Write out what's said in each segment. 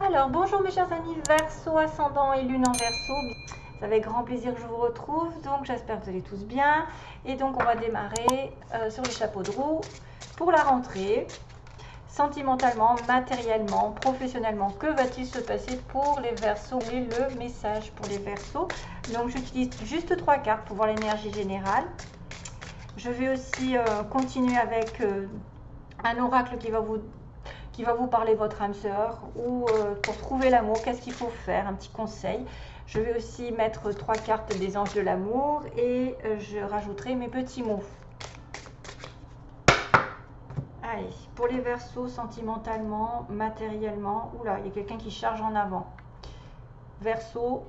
Alors, bonjour mes chers amis Verseau, ascendant et lune en Verseau. C'est avec grand plaisir que je vous retrouve, donc j'espère que vous allez tous bien. Et donc on va démarrer sur les chapeaux de roue pour la rentrée. Sentimentalement, matériellement, professionnellement, que va-t-il se passer pour les Verseaux? Et le message pour les Verseaux. Donc j'utilise juste 3 cartes pour voir l'énergie générale. Je vais aussi continuer avec un oracle qui va vous parler votre âme sœur, ou pour trouver l'amour, qu'est-ce qu'il faut faire, un petit conseil. Je vais aussi mettre 3 cartes des anges de l'amour et je rajouterai mes petits mots. Allez, pour les Verseaux, sentimentalement, matériellement, oula, il y a quelqu'un qui charge en avant. Verseau,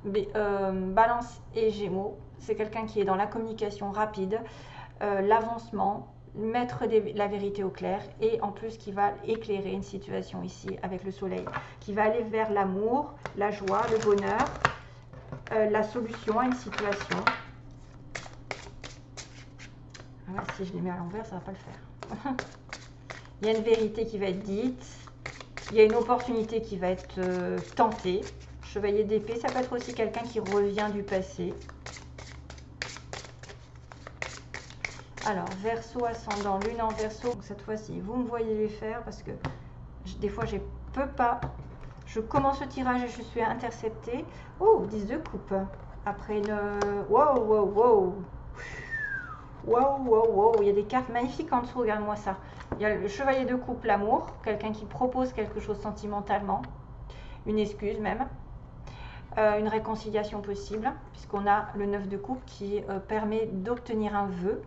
Balance et Gémeaux, c'est quelqu'un qui est dans la communication rapide, l'avancement, mettre la vérité au clair, et en plus qui va éclairer une situation ici avec le soleil, qui va aller vers l'amour, la joie, le bonheur, la solution à une situation. Ah, si je les mets à l'envers, ça va pas le faire. Il y a une vérité qui va être dite, il y a une opportunité qui va être tentée. Chevalier d'épée, ça peut être aussi quelqu'un qui revient du passé. Alors, Verseau, ascendant, lune en Verseau. Cette fois-ci, vous me voyez les faire parce que des fois, je peux pas. Je commence le tirage et je suis interceptée. Oh, 10 de coupe. Après une... Wow, wow, wow. Wow, wow, wow. Il y a des cartes magnifiques en dessous, regarde-moi ça. Il y a le chevalier de coupe, l'amour. Quelqu'un qui propose quelque chose sentimentalement. Une excuse même. Une réconciliation possible, puisqu'on a le 9 de coupe qui permet d'obtenir un vœu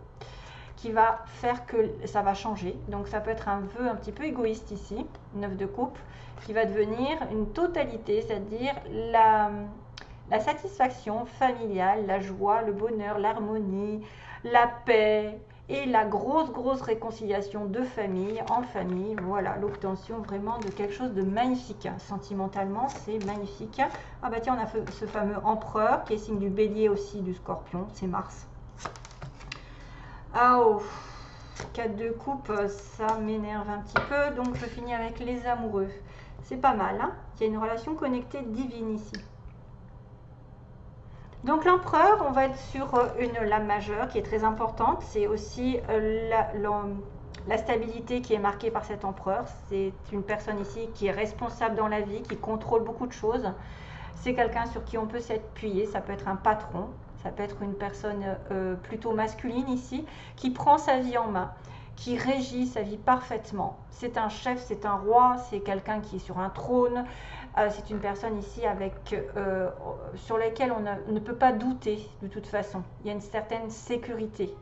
qui va faire que ça va changer. Donc ça peut être un vœu un petit peu égoïste ici, 9 de coupe, qui va devenir une totalité, c'est-à-dire la satisfaction familiale, la joie, le bonheur, l'harmonie, la paix et la grosse réconciliation de famille en famille. Voilà, l'obtention vraiment de quelque chose de magnifique. Sentimentalement, c'est magnifique. Ah bah tiens, on a ce fameux empereur qui est signe du bélier aussi, du scorpion, c'est Mars. Ah oh, 4 de coupe, ça m'énerve un petit peu, donc je finis avec les amoureux. C'est pas mal, hein? Il y a une relation connectée divine ici. Donc l'empereur, on va être sur une lame majeure qui est très importante. C'est aussi la stabilité qui est marquée par cet empereur. C'est une personne ici qui est responsable dans la vie, qui contrôle beaucoup de choses. C'est quelqu'un sur qui on peut s'appuyer. Ça peut être un patron, ça peut être une personne plutôt masculine ici, qui prend sa vie en main, qui régit sa vie parfaitement. C'est un chef, c'est un roi, c'est quelqu'un qui est sur un trône. C'est une personne ici sur laquelle on ne peut pas douter de toute façon. Il y a une certaine sécurité,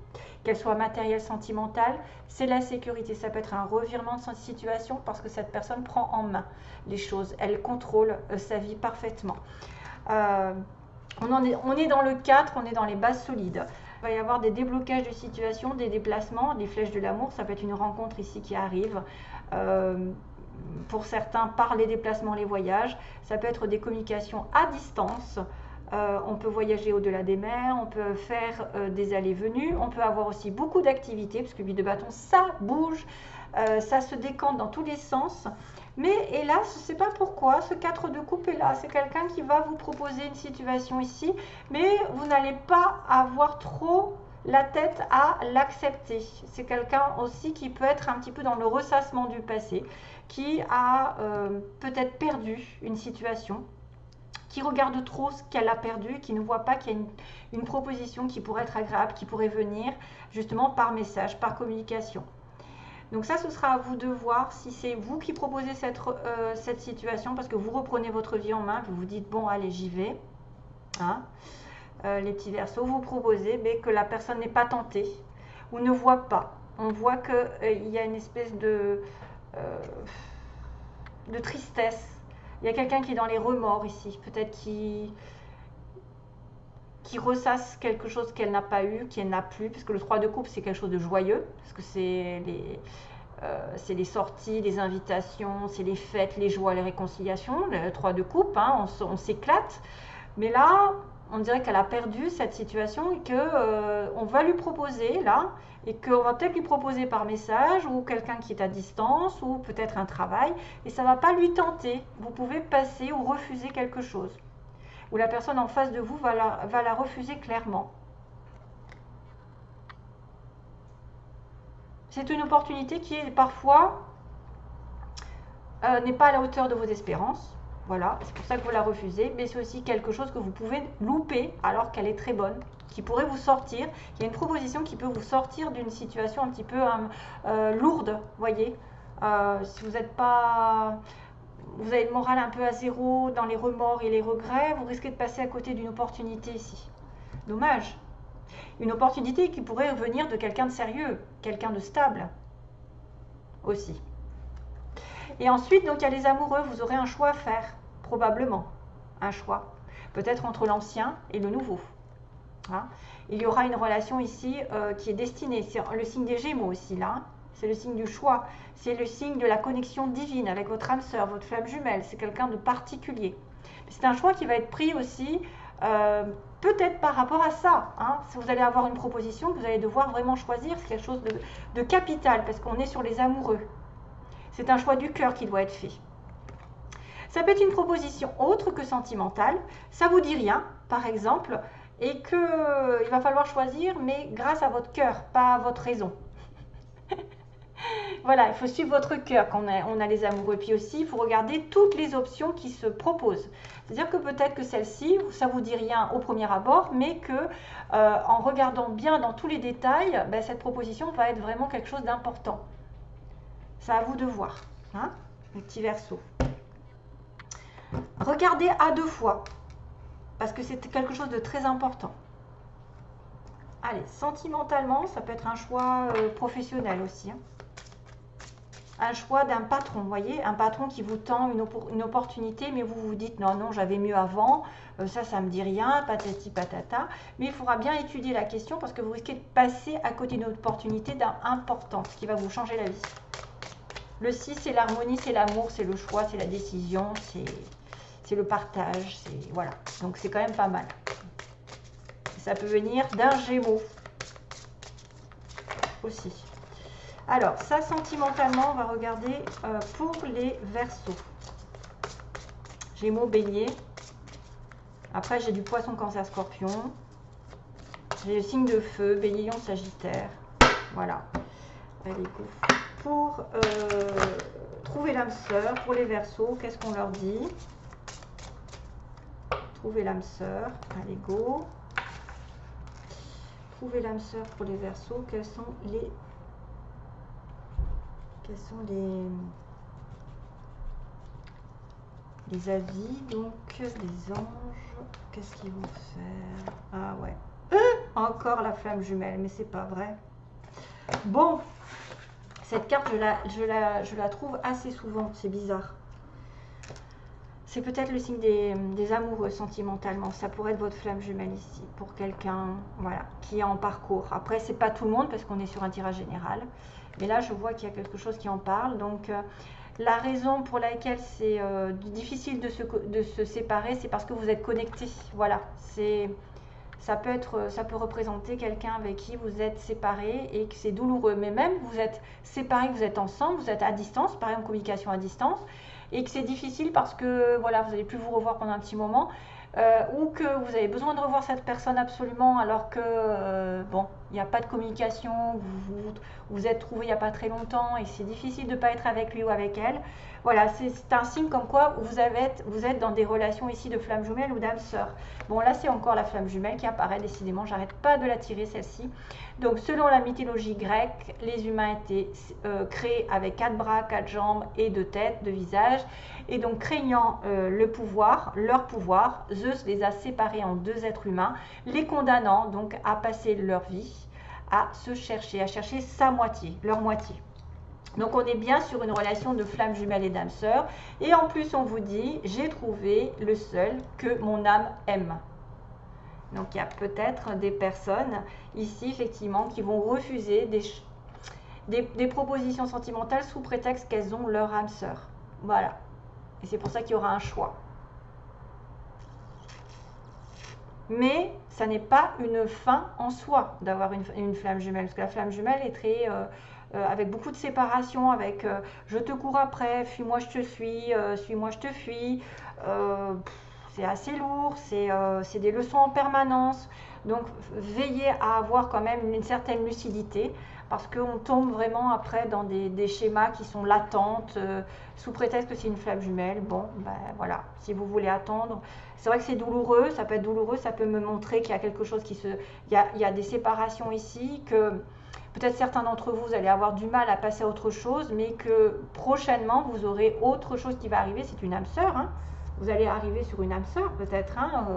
qu'elle soit matérielle, sentimentale, c'est la sécurité. Ça peut être un revirement de situation parce que cette personne prend en main les choses, elle contrôle sa vie parfaitement. On est dans le 4, on est dans les bases solides. Il va y avoir des déblocages de situation, des déplacements, des flèches de l'amour. Ça peut être une rencontre ici qui arrive. Pour certains, par les déplacements, les voyages. Ça peut être des communications à distance. On peut voyager au-delà des mers, on peut faire des allées-venues. On peut avoir aussi beaucoup d'activités, parce que 8 de bâton, ça bouge. Ça se décante dans tous les sens. Mais hélas, je ne sais pas pourquoi, ce 4 de coupe est là. C'est quelqu'un qui va vous proposer une situation ici, mais vous n'allez pas avoir trop la tête à l'accepter. C'est quelqu'un aussi qui peut être un petit peu dans le ressassement du passé, qui a peut-être perdu une situation, qui regarde trop ce qu'elle a perdu, qui ne voit pas qu'il y a une proposition qui pourrait être agréable, qui pourrait venir justement par message, par communication. Donc ça, ce sera à vous de voir si c'est vous qui proposez cette situation, parce que vous reprenez votre vie en main, vous vous dites, bon, allez, j'y vais. Hein, les petits Verseaux, vous proposez, mais que la personne n'est pas tentée ou ne voit pas. On voit qu'il y a une espèce de tristesse. Il y a quelqu'un qui est dans les remords ici, peut-être qui ressasse quelque chose qu'elle n'a pas eu, qu'elle n'a plus, parce que le 3 de coupe, c'est quelque chose de joyeux, parce que c'est les sorties, les invitations, c'est les fêtes, les joies, les réconciliations. Le 3 de coupe, hein, on s'éclate. Mais là, On dirait qu'elle a perdu cette situation et que on va lui proposer là, et qu'on va peut-être lui proposer par message ou quelqu'un qui est à distance ou peut-être un travail et ça ne va pas lui tenter. Vous pouvez passer ou refuser quelque chose. Ou la personne en face de vous va la refuser clairement. C'est une opportunité qui est parfois n'est pas à la hauteur de vos espérances. Voilà, c'est pour ça que vous la refusez, mais c'est aussi quelque chose que vous pouvez louper alors qu'elle est très bonne, qui pourrait vous sortir. Il y a une proposition qui peut vous sortir d'une situation un petit peu lourde, voyez. Si vous n'êtes pas... Vous avez le moral un peu à zéro, dans les remords et les regrets, vous risquez de passer à côté d'une opportunité ici. Dommage. Une opportunité qui pourrait venir de quelqu'un de sérieux, quelqu'un de stable aussi. Et ensuite, donc, il y a les amoureux, vous aurez un choix à faire, probablement, un choix. Peut-être entre l'ancien et le nouveau. Hein. Il y aura une relation ici qui est destinée, c'est le signe des Gémeaux aussi, là. Hein. C'est le signe du choix, c'est le signe de la connexion divine avec votre âme sœur, votre flamme jumelle, c'est quelqu'un de particulier. C'est un choix qui va être pris aussi, peut-être par rapport à ça. Hein. Si vous allez avoir une proposition, vous allez devoir vraiment choisir, c'est quelque chose de capital, parce qu'on est sur les amoureux. C'est un choix du cœur qui doit être fait. Ça peut être une proposition autre que sentimentale. Ça vous dit rien, par exemple, et qu'il va falloir choisir, mais grâce à votre cœur, pas à votre raison. Voilà, il faut suivre votre cœur quand on a les amoureux. Puis aussi, il faut regarder toutes les options qui se proposent. C'est-à-dire que peut-être que celle-ci, ça ne vous dit rien au premier abord, mais que en regardant bien dans tous les détails, ben, cette proposition va être vraiment quelque chose d'important. C'est à vous de voir, hein, le petit Verseau. Regardez à 2 fois, parce que c'est quelque chose de très important. Allez, sentimentalement, ça peut être un choix professionnel aussi. Hein. Un choix d'un patron, vous voyez, un patron qui vous tend une opportunité, mais vous vous dites non, non, j'avais mieux avant, ça me dit rien, patati patata. Mais il faudra bien étudier la question parce que vous risquez de passer à côté d'une opportunité importante qui va vous changer la vie. Le 6, c'est l'harmonie, c'est l'amour, c'est le choix, c'est la décision, c'est le partage, c'est voilà. Donc c'est quand même pas mal. Ça peut venir d'un Gémeaux aussi. Alors, ça, sentimentalement, on va regarder pour les Verseaux. Gémeaux, Bélier. Après, j'ai du Poisson, Cancer, Scorpion. J'ai le signe de feu, Bélier, Lion, Sagittaire. Voilà. Allez, go. Pour trouver l'âme sœur, pour les Verseaux, qu'est-ce qu'on leur dit? Trouver l'âme sœur. Allez, go. Trouver l'âme sœur pour les Verseaux. Quels sont les avis, donc les anges, qu'est-ce qu'ils vont faire? Ah ouais, encore la flamme jumelle, mais c'est pas vrai. Bon, cette carte, je la trouve assez souvent, c'est bizarre. C'est peut-être le signe des amoureux sentimentalement. Ça pourrait être votre flamme jumelle ici, pour quelqu'un voilà, qui est en parcours. Après, c'est pas tout le monde, parce qu'on est sur un tirage général. Mais là, je vois qu'il y a quelque chose qui en parle. Donc, la raison pour laquelle c'est difficile de se séparer, c'est parce que vous êtes connectés. Voilà, ça peut représenter quelqu'un avec qui vous êtes séparés et que c'est douloureux. Mais même, vous êtes séparés, vous êtes ensemble, vous êtes à distance, par exemple, communication à distance, et que c'est difficile parce que voilà, vous n'allez plus vous revoir pendant un petit moment. Ou que vous avez besoin de revoir cette personne absolument alors que bon, il n'y a pas de communication, vous êtes trouvés il n'y a pas très longtemps et c'est difficile de ne pas être avec lui ou avec elle. Voilà, c'est un signe comme quoi vous êtes dans des relations ici de flamme jumelle ou d'âme sœur. Bon, là c'est encore la flamme jumelle qui apparaît, décidément, j'arrête pas de la tirer celle-ci. Donc selon la mythologie grecque, les humains étaient créés avec 4 bras, 4 jambes et 2 têtes, 2 visages. Et donc craignant leur pouvoir, Zeus les a séparés en 2 êtres humains, les condamnant donc à passer leur vie à se chercher, à chercher sa moitié, leur moitié. Donc on est bien sur une relation de flamme jumelle et d'âme sœur. Et en plus on vous dit, j'ai trouvé le seul que mon âme aime. Donc il y a peut-être des personnes ici effectivement qui vont refuser des propositions sentimentales sous prétexte qu'elles ont leur âme sœur. Voilà. Et c'est pour ça qu'il y aura un choix. mais ça n'est pas une fin en soi d'avoir une flamme jumelle, parce que la flamme jumelle est très avec beaucoup de séparation, avec je te cours après, fuis-moi je te suis, suis-moi je te fuis. C'est assez lourd, c'est des leçons en permanence. Donc veillez à avoir quand même une certaine lucidité, parce qu'on tombe vraiment après dans des schémas qui sont latentes, sous prétexte que c'est une flamme jumelle. Bon, ben voilà, si vous voulez attendre. C'est vrai que c'est douloureux, ça peut être douloureux, ça peut me montrer qu'il y a quelque chose qui se... Il y a des séparations ici, que peut-être certains d'entre vous, vous allez avoir du mal à passer à autre chose, mais que prochainement, vous aurez autre chose qui va arriver. C'est une âme sœur, hein. Vous allez arriver sur une âme sœur peut-être, hein,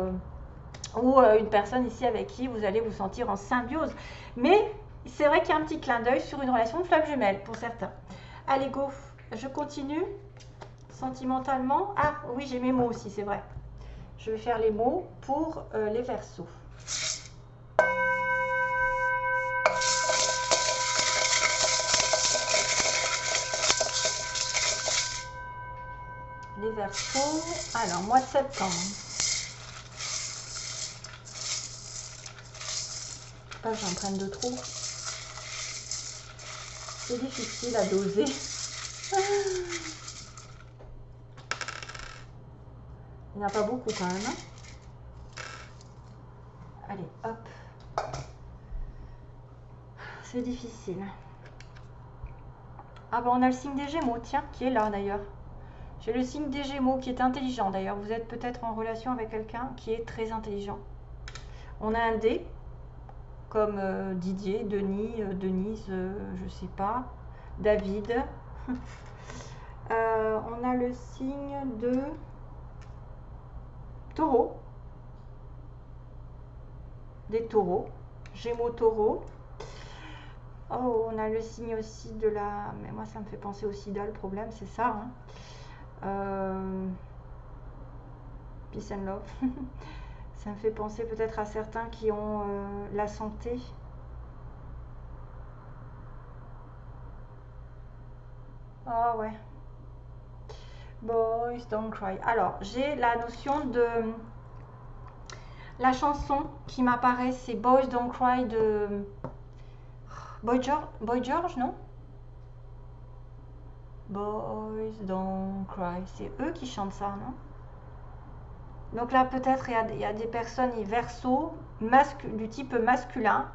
ou une personne ici avec qui vous allez vous sentir en symbiose. Mais c'est vrai qu'il y a un petit clin d'œil sur une relation de flamme jumelle pour certains. Allez, go, je continue. Sentimentalement, ah oui, j'ai mes mots aussi, c'est vrai. Je vais faire les mots pour les Verseaux. Les Verseaux, alors mois de septembre. Pas que j'en prenne de trop. C'est difficile à doser. Il n'y en a pas beaucoup quand même. Hein. Allez, hop. C'est difficile. Ah ben on a le signe des Gémeaux, tiens, qui est là d'ailleurs. J'ai le signe des Gémeaux qui est intelligent d'ailleurs. Vous êtes peut-être en relation avec quelqu'un qui est très intelligent. On a un D, comme Didier, Denis, Denise, je sais pas, David. On a le signe de Taureau. Des taureaux. Gémeaux, taureau. Oh, on a le signe aussi de la... Mais moi, ça me fait penser au sida, le problème, c'est ça. Hein. Peace and love. Ça me fait penser peut-être à certains qui ont la santé. Ah ouais. Boys Don't Cry. Alors, j'ai la notion de... La chanson qui m'apparaît, c'est Boys Don't Cry de... Boy George, non? Boys Don't Cry. C'est eux qui chantent ça, non? Donc là, peut-être, il y a des personnes Verseaux du type masculin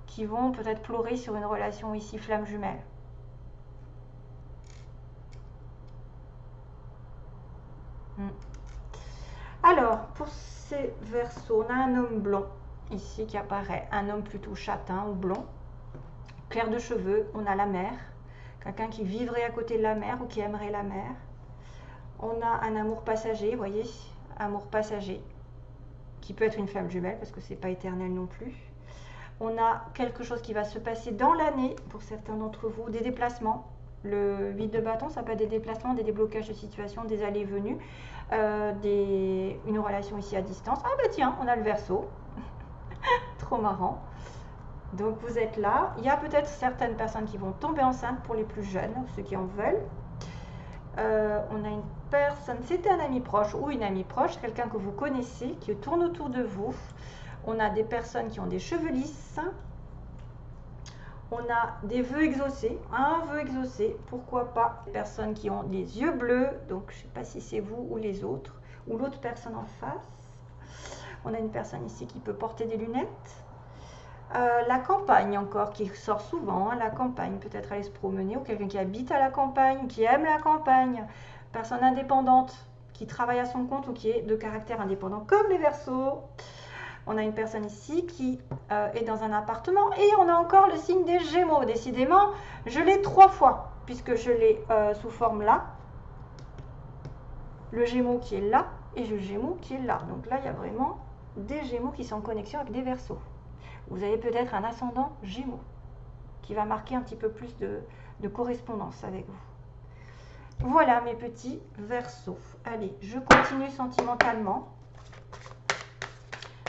qui vont peut-être pleurer sur une relation ici flamme jumelle. Alors, pour ces Verseaux, on a un homme blond ici qui apparaît. Un homme plutôt châtain ou blond. Clair de cheveux, on a la mer. Quelqu'un qui vivrait à côté de la mer ou qui aimerait la mer. On a un amour passager, vous voyez, amour passager, qui peut être une flamme jumelle parce que c'est pas éternel non plus. On a quelque chose qui va se passer dans l'année pour certains d'entre vous, des déplacements. Le 8 de bâton, ça peut être des déplacements, des déblocages de situation, des allées et venues, une relation ici à distance. Ah bah tiens, on a le Verseau, trop marrant. Donc vous êtes là. Il y a peut-être certaines personnes qui vont tomber enceintes pour les plus jeunes, ceux qui en veulent. On a une personne, c'était un ami proche ou une amie proche, quelqu'un que vous connaissez, qui tourne autour de vous. On a des personnes qui ont des cheveux lisses. On a des vœux exaucés, un vœu exaucé, pourquoi pas. Des personnes qui ont des yeux bleus, donc je ne sais pas si c'est vous ou les autres, ou l'autre personne en face. On a une personne ici qui peut porter des lunettes. La campagne encore, qui sort souvent, hein, la campagne, peut-être aller se promener, ou quelqu'un qui habite à la campagne, qui aime la campagne, personne indépendante, qui travaille à son compte ou qui est de caractère indépendant, comme les Verseaux. On a une personne ici qui est dans un appartement, et on a encore le signe des Gémeaux. Décidément, je l'ai 3 fois, puisque je l'ai sous forme là, le Gémeaux qui est là, et le Gémeaux qui est là. Donc là, il y a vraiment des Gémeaux qui sont en connexion avec des Verseaux. Vous avez peut-être un ascendant Gémeaux qui va marquer un petit peu plus de correspondance avec vous. Voilà mes petits Verseaux. Allez, je continue sentimentalement.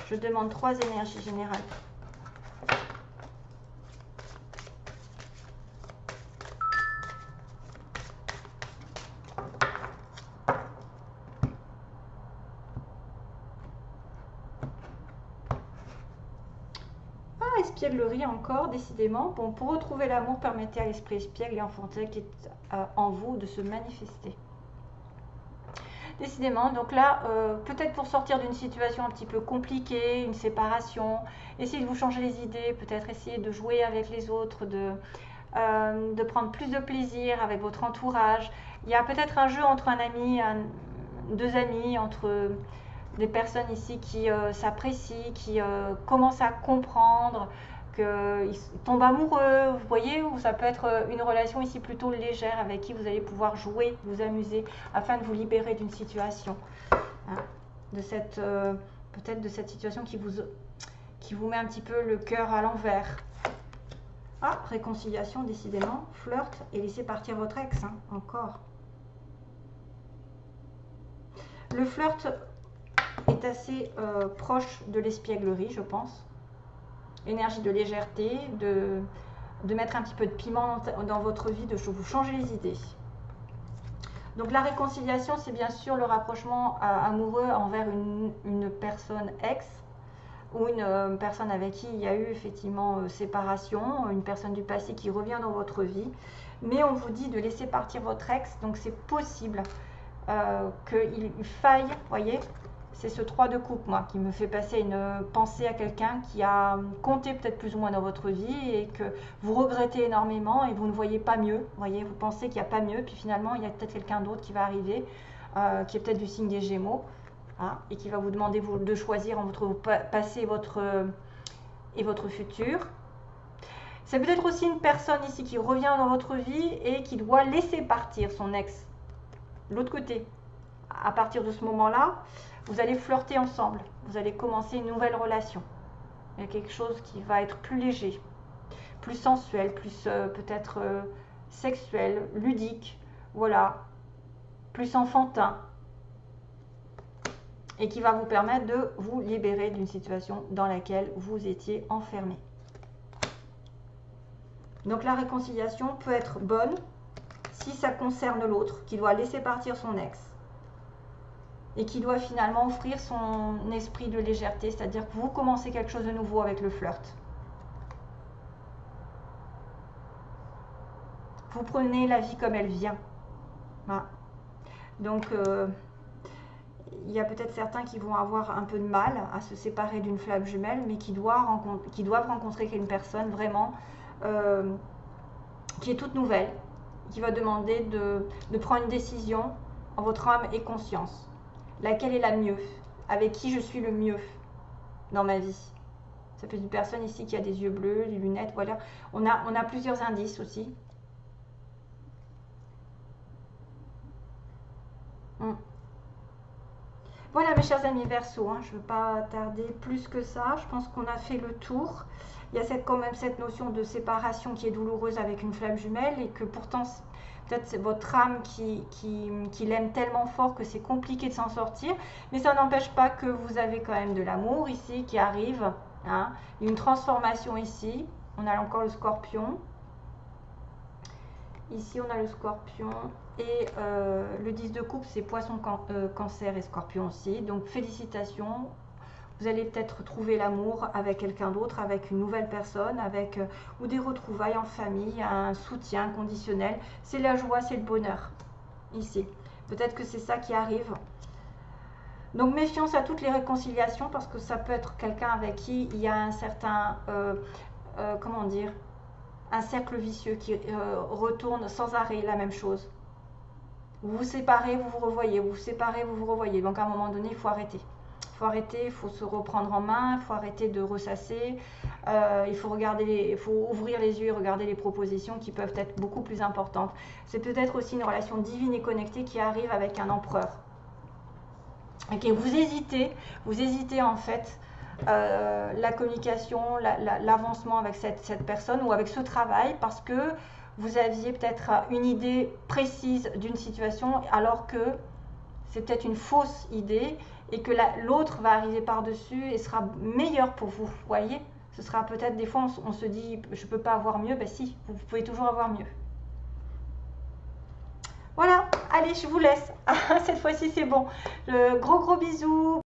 Je demande 3 énergies générales. l'espièglerie encore, décidément. Bon, pour retrouver l'amour, permettez à l'esprit espiègle et enfantin qui est en vous de se manifester. Décidément, donc là, peut-être pour sortir d'une situation un petit peu compliquée, une séparation, essayez de vous changer les idées, peut-être essayer de jouer avec les autres, de prendre plus de plaisir avec votre entourage. Il y a peut-être un jeu entre un ami, deux amis, entre des personnes ici qui s'apprécient, qui commencent à comprendre, qu'ils tombent amoureux, vous voyez, ou ça peut être une relation ici plutôt légère avec qui vous allez pouvoir jouer, vous amuser, afin de vous libérer d'une situation, hein, de cette peut-être de cette situation qui vous met un petit peu le cœur à l'envers. Ah, réconciliation, décidément, flirt et laissez partir votre ex, hein, encore. Le flirt est assez proche de l'espièglerie, je pense. Énergie de légèreté, de mettre un petit peu de piment dans votre vie, de vous changer les idées. Donc la réconciliation, c'est bien sûr le rapprochement amoureux envers une personne ex ou une personne avec qui il y a eu effectivement séparation, une personne du passé qui revient dans votre vie. Mais on vous dit de laisser partir votre ex, donc c'est possible qu'il faille, voyez, c'est ce 3 de coupe, moi, qui me fait passer une pensée à quelqu'un qui a compté peut-être plus ou moins dans votre vie et que vous regrettez énormément et vous ne voyez pas mieux. Vous voyez, vous pensez qu'il n'y a pas mieux, puis finalement, il y a peut-être quelqu'un d'autre qui va arriver, qui est peut-être du signe des Gémeaux, hein, et qui va vous demander de choisir entre votre passé et votre futur. C'est peut-être aussi une personne ici qui revient dans votre vie et qui doit laisser partir son ex. L'autre côté, à partir de ce moment-là, vous allez flirter ensemble, vous allez commencer une nouvelle relation. Il y a quelque chose qui va être plus léger, plus sensuel, plus peut-être sexuel, ludique, voilà, plus enfantin, et qui va vous permettre de vous libérer d'une situation dans laquelle vous étiez enfermé. Donc la réconciliation peut être bonne si ça concerne l'autre, qui doit laisser partir son ex et qui doit finalement offrir son esprit de légèreté, c'est-à-dire que vous commencez quelque chose de nouveau avec le flirt. Vous prenez la vie comme elle vient. Voilà. Donc, il y a peut-être certains qui vont avoir un peu de mal à se séparer d'une flamme jumelle, mais qui doivent rencontrer une personne vraiment qui est toute nouvelle, qui va demander de prendre une décision en votre âme et conscience. Laquelle est la mieux? Avec qui je suis le mieux dans ma vie? Ça peut être une personne ici qui a des yeux bleus, des lunettes, voilà. On a plusieurs indices aussi. Voilà mes chers amis Verseau, hein, je ne veux pas tarder plus que ça, je pense qu'on a fait le tour. Il y a quand même cette notion de séparation qui est douloureuse avec une flamme jumelle et que pourtant peut-être c'est votre âme qui l'aime tellement fort que c'est compliqué de s'en sortir. Mais ça n'empêche pas que vous avez quand même de l'amour ici qui arrive, hein, une transformation ici. On a encore le scorpion. Ici on a le scorpion et le 10 de coupe c'est poisson, cancer et scorpion aussi. Donc félicitations. Vous allez peut-être trouver l'amour avec quelqu'un d'autre, avec une nouvelle personne, avec ou des retrouvailles en famille, un soutien conditionnel. C'est la joie, c'est le bonheur, ici. Peut-être que c'est ça qui arrive. Donc méfiance à toutes les réconciliations, parce que ça peut être quelqu'un avec qui il y a un certain, comment dire, un cercle vicieux qui retourne sans arrêt la même chose. Vous vous séparez, vous vous revoyez, vous vous séparez, vous vous revoyez. Donc à un moment donné, il faut arrêter. Il faut arrêter, il faut se reprendre en main, il faut arrêter de ressasser, il faut ouvrir les yeux et regarder les propositions qui peuvent être beaucoup plus importantes. C'est peut-être aussi une relation divine et connectée qui arrive avec un empereur. Ok, vous hésitez en fait la communication, l'avancement avec cette personne ou avec ce travail parce que vous aviez peut-être une idée précise d'une situation alors que c'est peut-être une fausse idée et que l'autre va arriver par-dessus et sera meilleur pour vous, voyez. Ce sera peut-être, des fois on se dit je ne peux pas avoir mieux, ben si, vous pouvez toujours avoir mieux. Voilà, allez, je vous laisse. Cette fois-ci c'est bon. Gros bisous.